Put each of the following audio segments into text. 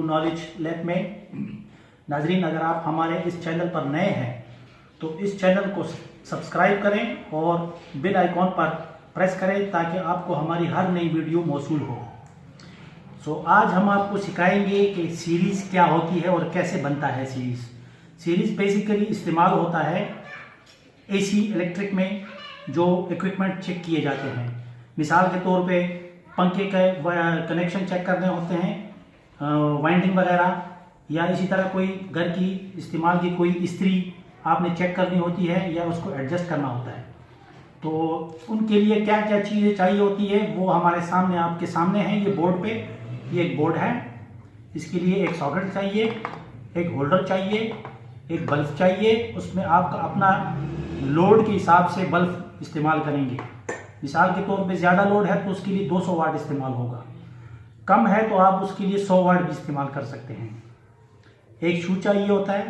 To knowledge lab में। नाजरीन, अगर आप हमारे इस चैनल पर नए हैं तो इस चैनल को सब्सक्राइब करें और बेल आइकॉन पर प्रेस करें ताकि आपको हमारी हर नई वीडियो मौसूल हो। आज हम आपको सिखाएंगे कि सीरीज़ क्या होती है और कैसे बनता है। सीरीज़ बेसिकली इस्तेमाल होता है एसी इलेक्ट्रिक में जो इक्विपमेंट चेक किए जाते हैं। मिसाल के तौर पे पंखे के कनेक्शन चेक करने होते हैं, वाइंडिंग वगैरह, या इसी तरह कोई घर की इस्तेमाल की कोई इस्त्री आपने चेक करनी होती है या उसको एडजस्ट करना होता है। तो उनके लिए क्या क्या चीज़ें चाहिए होती है वो हमारे सामने आपके सामने है। ये बोर्ड पे ये एक बोर्ड है, इसके लिए एक सॉकेट चाहिए, एक होल्डर चाहिए, एक बल्ब चाहिए। उसमें आपका अपना लोड के हिसाब से बल्ब इस्तेमाल करेंगे। मिसाल के तौर पे ज़्यादा लोड है तो उसके लिए 200 वाट इस्तेमाल होगा, कम है तो आप उसके लिए 100 वाट भी इस्तेमाल कर सकते हैं। एक शू चाहिए होता है,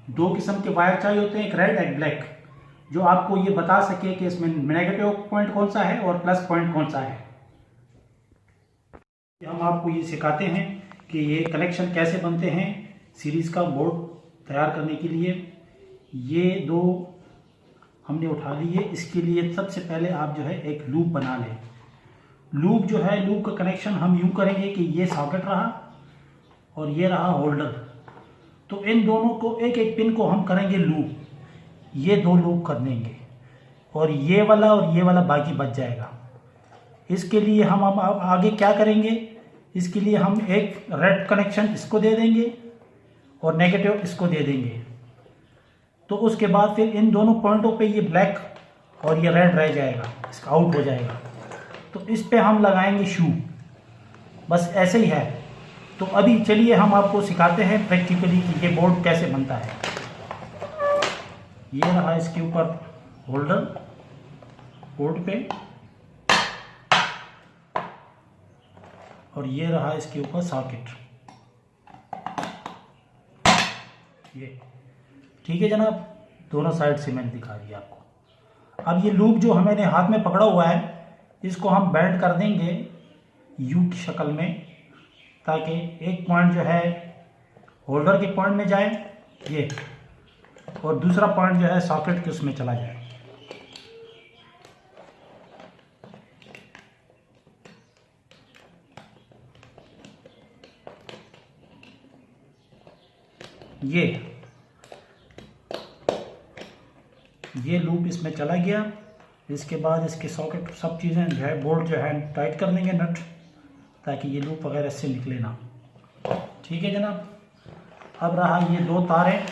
2 किस्म के वायर चाहिए होते हैं, एक रेड एक ब्लैक, जो आपको ये बता सके कि इसमें नेगेटिव पॉइंट कौन सा है और प्लस पॉइंट कौन सा है। हम आपको ये सिखाते हैं कि ये कनेक्शन कैसे बनते हैं सीरीज़ का बोर्ड तैयार करने के लिए। ये 2 हमने उठा लिए। इसके लिए सबसे पहले आप जो है एक लूप बना लें। लूप जो है, लूप का कनेक्शन हम यूँ करेंगे कि ये सॉकेट रहा और ये रहा होल्डर, तो इन दोनों को एक एक पिन को हम करेंगे लूप। ये 2 लूप कर देंगे और ये वाला बाकी बच जाएगा। इसके लिए हम आगे क्या करेंगे, इसके लिए हम एक रेड कनेक्शन इसको दे देंगे और नेगेटिव इसको दे देंगे। तो उसके बाद फिर इन दोनों पॉइंटों पे ये ब्लैक और ये रेड रह जाएगा, इसका आउट हो जाएगा। तो इस पे हम लगाएंगे शू, बस ऐसे ही है। तो अभी चलिए हम आपको सिखाते हैं प्रैक्टिकली कि ये बोर्ड कैसे बनता है। ये रहा इसके ऊपर होल्डर बोर्ड पे, और ये रहा इसके ऊपर सॉकेट। ये ठीक है जनाब, दोनों साइड से मैंने दिखा दिया आपको। अब ये लूप जो मैंने हाथ में पकड़ा हुआ है, इसको हम बेंड कर देंगे यू की शक्ल में, ताकि एक पॉइंट जो है होल्डर के पॉइंट में जाए ये, और दूसरा पॉइंट जो है सॉकेट के उसमें चला जाए। ये लूप इसमें चला गया। इसके बाद इसके सॉकेट सब चीज़ें जो है बोल्ट जो है टाइट कर देंगे नट, ताकि ये लूप वगैरह इससे निकले ना। ठीक है जनाब। अब रहा ये 2 तारें,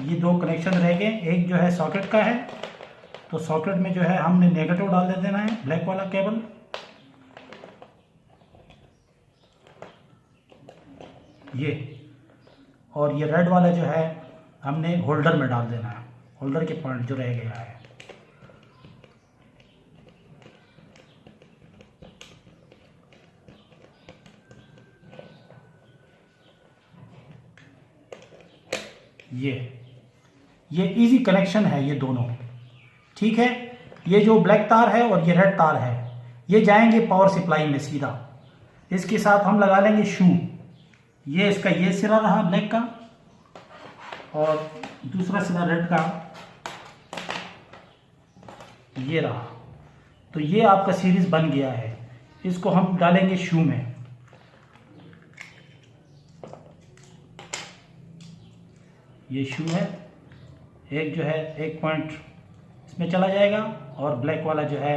ये 2 कनेक्शन रह गए। एक जो है सॉकेट का है, तो सॉकेट में जो है हमने नेगेटिव डाल दे देना है, ब्लैक वाला केबल। ये और ये रेड वाला जो है हमने होल्डर में डाल देना है, होल्डर के पॉइंट जो रह गया है। ये इजी कनेक्शन है ये दोनों। ठीक है, ये जो ब्लैक तार है और ये रेड तार है, ये जाएंगे पावर सप्लाई में सीधा। इसके साथ हम लगा लेंगे शू। ये इसका ये सिरा रहा ब्लैक का और दूसरा सिरा रेड का ये रहा। तो ये आपका सीरीज बन गया है। इसको हम डालेंगे शू में। ये शू है, एक जो है एक पॉइंट इसमें चला जाएगा और ब्लैक वाला जो है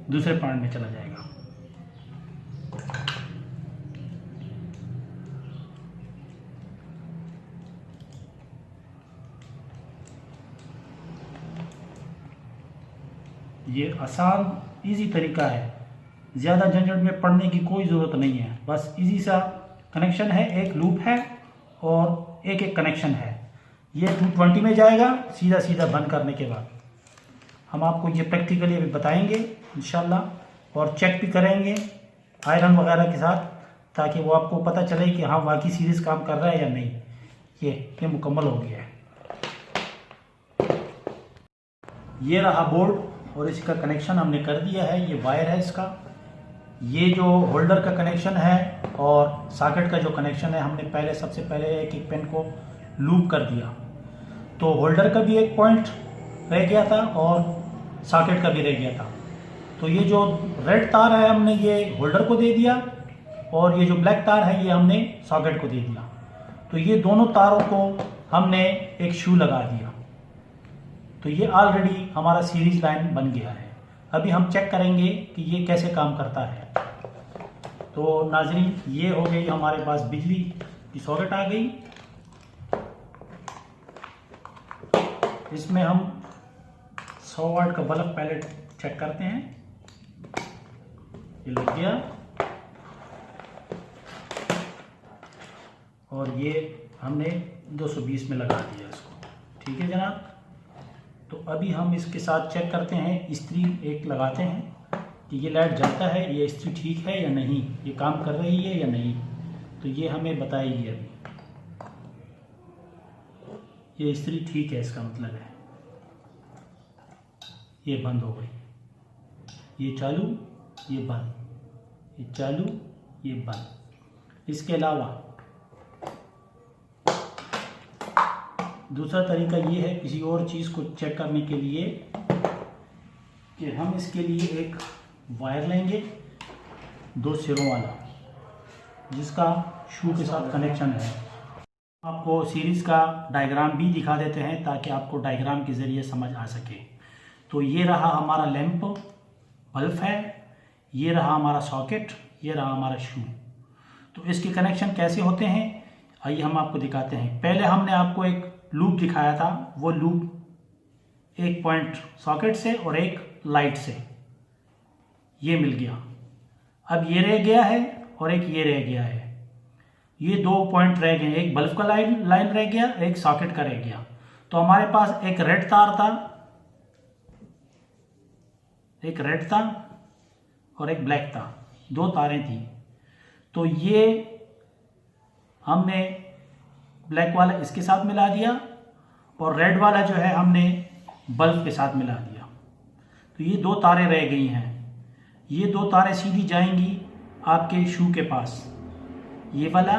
दूसरे पॉइंट में चला जाएगा। ये आसान इजी तरीका है, ज़्यादा झंझट में पड़ने की कोई ज़रूरत नहीं है। बस इजी सा कनेक्शन है, एक लूप है और एक एक कनेक्शन है। ये 220 में जाएगा सीधा सीधा बंद करने के बाद। हम आपको ये प्रैक्टिकली अभी बताएंगे इंशाल्लाह, और चेक भी करेंगे आयरन वगैरह के साथ, ताकि वो आपको पता चले कि हाँ वाकई सीरीज़ काम कर रहा है या नहीं। ये मुकम्मल हो गया है। ये रहा बोर्ड और इसका कनेक्शन हमने कर दिया है। ये वायर है इसका, ये जो होल्डर का कनेक्शन है और सॉकेट का जो कनेक्शन है, हमने सबसे पहले एक एक पिन को लूप कर दिया। तो होल्डर का भी एक पॉइंट रह गया था और सॉकेट का भी रह गया था। तो ये जो रेड तार है हमने ये होल्डर को दे दिया और ये जो ब्लैक तार है ये हमने सॉकेट को दे दिया। तो ये दोनों तारों को हमने एक शू लगा दिया। तो ये ऑलरेडी हमारा सीरीज लाइन बन गया है। अभी हम चेक करेंगे कि ये कैसे काम करता है। तो नाज़रीन, ये हो गई हमारे पास बिजली की सॉकेट आ गई। इसमें हम 100 वाट का बल्ब पहले चेक करते हैं। ये लग गया और ये हमने 220 में लगा दिया इसको। ठीक है जनाब। तो अभी हम इसके साथ चेक करते हैं, इस्त्री एक लगाते हैं कि ये लाइट जलता है, ये इस्त्री ठीक है या नहीं, ये काम कर रही है या नहीं। तो ये हमें बताएगी अभी। ये इस्त्री ठीक है, इसका मतलब है। ये बंद हो गई, ये चालू, ये बंद, ये चालू, ये बंद। इसके अलावा दूसरा तरीका ये है किसी और चीज़ को चेक करने के लिए कि हम इसके लिए एक वायर लेंगे 2 सिरों वाला, जिसका शू के साथ कनेक्शन है। आपको सीरीज़ का डायग्राम भी दिखा देते हैं ताकि आपको डायग्राम के ज़रिए समझ आ सके। तो ये रहा हमारा लैंप बल्ब है, ये रहा हमारा सॉकेट, ये रहा हमारा शू। तो इसके कनेक्शन कैसे होते हैं आइए हम आपको दिखाते हैं। पहले हमने आपको एक लूप दिखाया था, वो लूप एक पॉइंट सॉकेट से और एक लाइट से ये मिल गया। अब ये रह गया है और एक ये रह गया है। ये 2 पॉइंट रह गए, एक बल्ब का लाइन रह गया, एक सॉकेट का रह गया। तो हमारे पास एक रेड तार था, एक रेड था और एक ब्लैक था, 2 तारें थी। तो ये हमने ब्लैक वाला इसके साथ मिला दिया और रेड वाला जो है हमने बल्ब के साथ मिला दिया। तो ये 2 तारें रह गई हैं। ये 2 तारें सीधी जाएंगी आपके शू के पास, ये वाला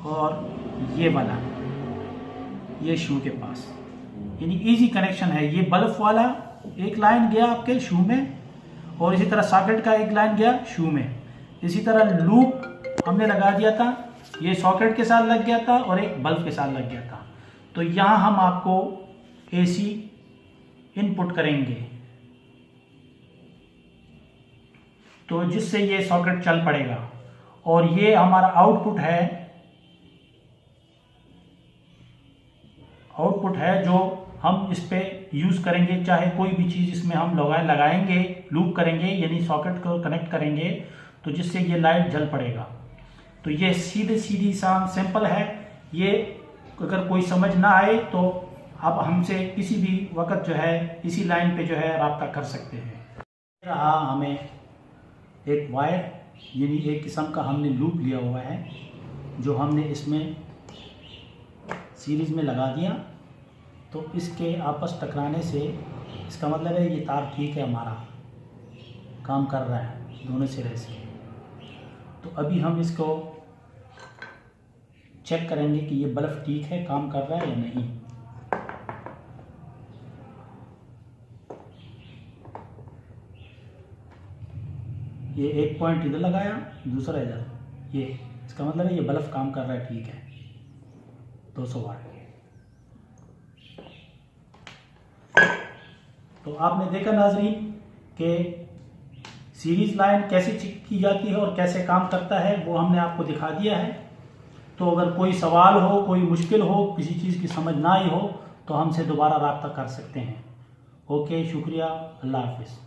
और ये वाला, ये शू के पास। यानी इजी कनेक्शन है। ये बल्ब वाला एक लाइन गया आपके शू में और इसी तरह सॉकेट का एक लाइन गया शू में। इसी तरह लूप हमने लगा दिया था, ये सॉकेट के साथ लग गया था और एक बल्ब के साथ लग गया था। तो यहाँ हम आपको एसी इनपुट करेंगे तो जिससे ये सॉकेट चल पड़ेगा और ये हमारा आउटपुट है जो हम इस पे यूज करेंगे। चाहे कोई भी चीज़ इसमें हम लगाएंगे, लूप करेंगे, यानी सॉकेट को कनेक्ट करेंगे तो जिससे ये लाइट जल पड़ेगा। तो ये सीधी सिंपल है। ये अगर कोई समझ ना आए तो आप हमसे किसी भी वक्त जो है इसी लाइन पे जो है रब्ता कर सकते हैं। रहा हमें एक वायर, यानी एक किस्म का हमने लूप लिया हुआ है जो हमने इसमें सीरीज में लगा दिया। तो इसके आपस टकराने से इसका मतलब है ये तार ठीक है, हमारा काम कर रहा है दोनों सिरे से। तो अभी हम इसको चेक करेंगे कि ये बल्ब ठीक है, काम कर रहा है या नहीं। ये एक पॉइंट इधर लगाया, दूसरा इधर, ये इसका मतलब है ये बल्ब काम कर रहा है, ठीक है, 200 वाट। तो आपने देखा नाजरीन कि सीरीज लाइन कैसे चेक की जाती है और कैसे काम करता है, वो हमने आपको दिखा दिया है। तो अगर कोई सवाल हो, कोई मुश्किल हो, किसी चीज़ की समझ ना आई हो तो हमसे दोबारा रब्ता कर सकते हैं। ओके, शुक्रिया, अल्लाह हाफिज़।